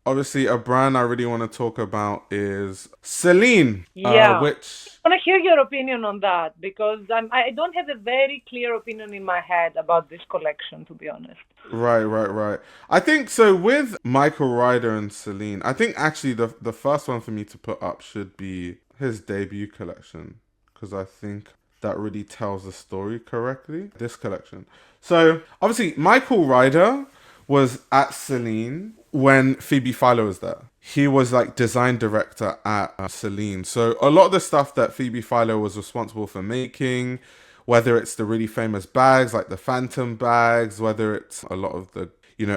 obviously a brand I really want to talk about is Celine, Yeah. which I want to hear your opinion on that because I don't have a very clear opinion in my head about this collection, to be honest. right. I think so with Michael Ryder and Celine. I think actually the first one for me to put up should be his debut collection because I think that really tells the story correctly. This collection. So obviously Michael Ryder was at Celine when Phoebe Philo was there. He was like design director at Celine. So a lot of the stuff that Phoebe Philo was responsible for making, whether it's the really famous bags like the Phantom bags, whether it's a lot of the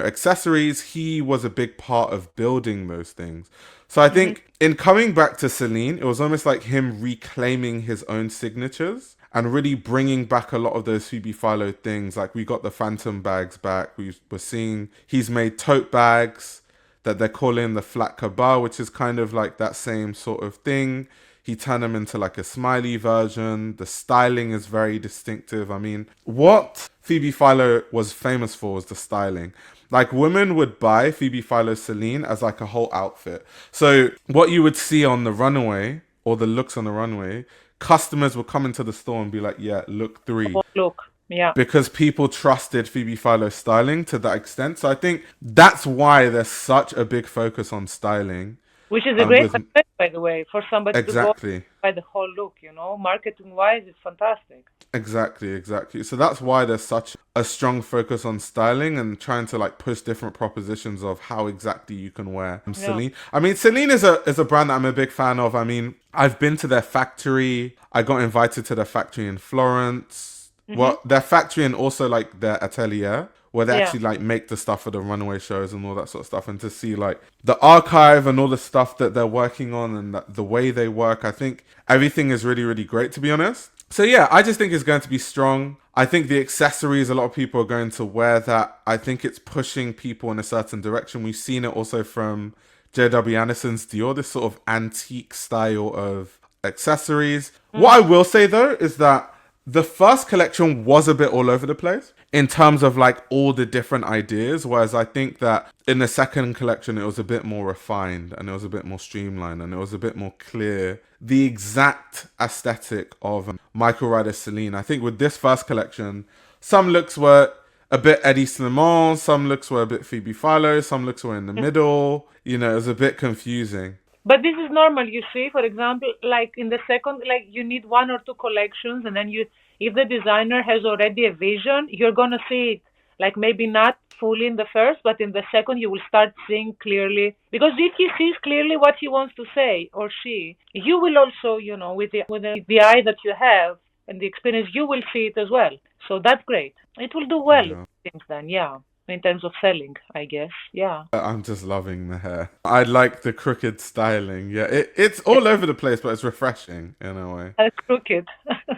accessories, he was a big part of building those things. So I Hmm. think in coming back to Celine, it was almost like him reclaiming his own signatures and really bringing back a lot of those Phoebe Philo things. Like we got the Phantom bags back. We're seeing he's made tote bags that they're calling the flat Kabal, which is kind of like that same sort of thing. He turned them into like a smiley version. The styling is very distinctive. I mean, what Phoebe Philo was famous for was the styling. Like women would buy Phoebe Philo Celine as like a whole outfit. So what you would see on the runway or the looks on the runway, customers would come into the store and be like, "Yeah, look three," Oh, look. Yeah. because people trusted Phoebe Philo's styling to that extent. So I think that's why there's such a big focus on styling. Which is a great With success, by the way, for somebody to go exactly, by the whole look, you know. Marketing wise, it's fantastic. exactly. So that's why there's such a strong focus on styling and trying to like push different propositions of how exactly you can wear Yeah. Celine. I mean, Celine is a brand that I'm a big fan of. I mean, I've been to their factory. I got invited to their factory in Florence. Hmm. Well, their factory and also like their atelier where they Yeah. actually like make the stuff for the runway shows and all that sort of stuff, and to see like the archive and all the stuff that they're working on and the way they work. I think everything is really great, to be honest. So yeah, I just think it's going to be strong. I think the accessories, a lot of people are going to wear that. I think it's pushing people in a certain direction. We've seen it also from JW Anderson's Dior, this sort of antique style of accessories. What I Hmm. will say though is that the first collection was a bit all over the place in terms of like all the different ideas, whereas I think that in the second collection it was a bit more refined and it was a bit more streamlined and it was a bit more clear the exact aesthetic of Michael Ryder Celine. I think with this first collection, some looks were a bit Eddie Slimane, some looks were a bit Phoebe Philo, some looks were in the middle. It was a bit confusing. But this is normal, you see. For example, like in the second, like you need one or two collections, and then if the designer has already a vision, you're gonna see it. Like maybe not fully in the first, but in the second, you will start seeing clearly. Because if he sees clearly what he wants to say or she, you will also, with the eye that you have and the experience, you will see it as well. So that's great. It will do well, Yeah. things then, yeah. In terms of selling, I guess, yeah. I'm just loving the hair. I like the crooked styling. Yeah, it's all over the place, but it's refreshing in a way. That's crooked.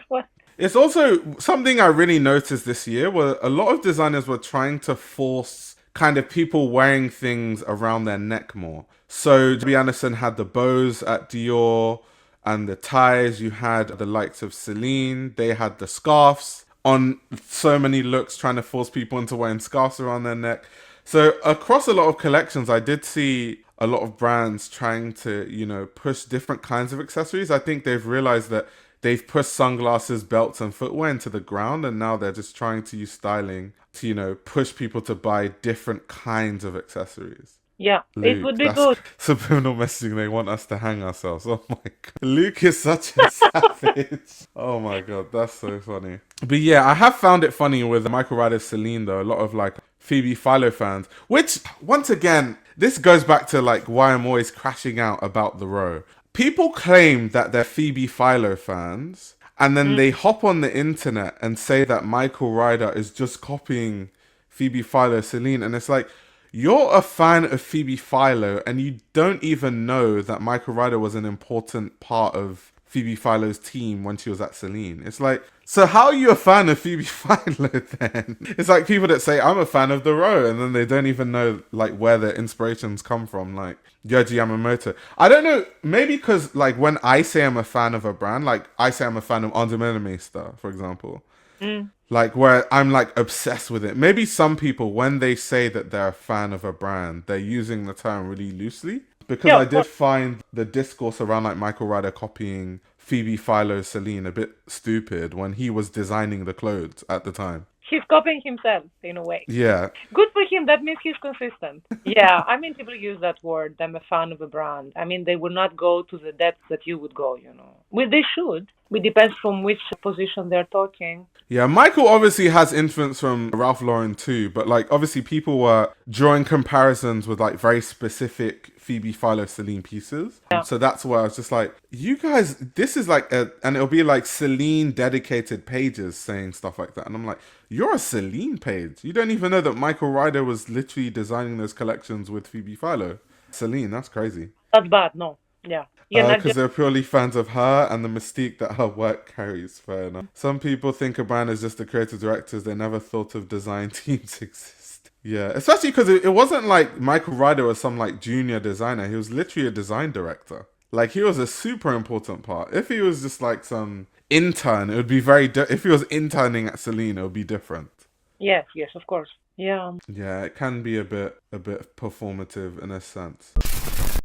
What? It's also something I really noticed this year where a lot of designers were trying to force kind of people wearing things around their neck more. So Debbie Anderson had the bows at Dior and the ties. You had the likes of Celine. They had the scarves on so many looks, trying to force people into wearing scarves around their neck. So across a lot of collections, I did see a lot of brands trying to, push different kinds of accessories. I think they've realized that they've pushed sunglasses, belts, and footwear into the ground, and now they're just trying to use styling to, push people to buy different kinds of accessories. Yeah, it would Luke, be that's good. subliminal messaging. They want us to hang ourselves. Oh my god. Luke is such a savage. Oh my god, that's so funny. But yeah, I have found it funny with Michael Ryder Celine though. A lot of like Phoebe Philo fans, which once again, this goes back to like why I'm always crashing out about the row. People claim that they're Phoebe Philo fans, and then Mm. they hop on the internet and say that Michael Ryder is just copying Phoebe Philo Celine, and it's like you're a fan of Phoebe Philo and you don't even know that Michael Ryder was an important part of Phoebe Philo's team when she was at Celine. It's like, so how are you a fan of Phoebe Philo then? It's like people that say I'm a fan of the row and then they don't even know like where their inspirations come from, like Yoji Yamamoto. I don't know, maybe because like when I say I'm a fan of a brand, like I say I'm a fan of Andromeda Meister, for example. Mm. Like where I'm like obsessed with it. Maybe some people, when they say that they're a fan of a brand, they're using the term really loosely. Because Yeah, I of did course. find the discourse around like Michael Ryder copying Phoebe Philo Celine a bit stupid when he was designing the clothes at the time. He's copying himself in a way. Yeah. Good for him. That means he's consistent. Yeah, I mean, people use that word. I'm a fan of a brand. I mean, they would not go to the depths that you would go, you know. Well, they should. It depends from which position they're talking. Yeah, Michael obviously has influence from Ralph Lauren too, but like obviously people were drawing comparisons with like very specific Phoebe Philo Celine pieces. Yeah. So that's where I was just like, you guys, this is like and it'll be like Celine dedicated pages saying stuff like that. And I'm like, you're a Celine page. You don't even know that Michael Ryder was literally designing those collections with Phoebe Philo Celine. That's crazy. That's bad. No. Yeah. Yeah, not Because just. they're purely fans of her and the mystique that her work carries. Fair enough. Some people think a brand is just the creative directors. They never thought of design teams exist. Yeah, especially because it wasn't like Michael Ryder was some like junior designer. He was literally a design director. Like he was a super important part. If he was just like some intern, it would be if he was interning at Celine, it would be different. Yes, of course. Yeah. Yeah, it can be a bit performative in a sense.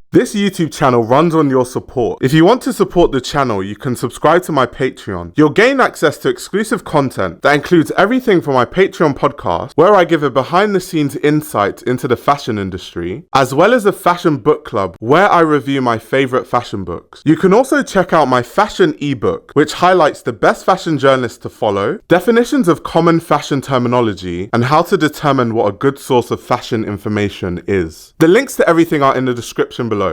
This YouTube channel runs on your support. If you want to support the channel, you can subscribe to my Patreon. You'll gain access to exclusive content that includes everything from my Patreon podcast, where I give a behind-the-scenes insight into the fashion industry, as well as a fashion book club, where I review my favorite fashion books. You can also check out my fashion ebook, which highlights the best fashion journalists to follow, definitions of common fashion terminology, and how to determine what a good source of fashion information is. The links to everything are in the description below.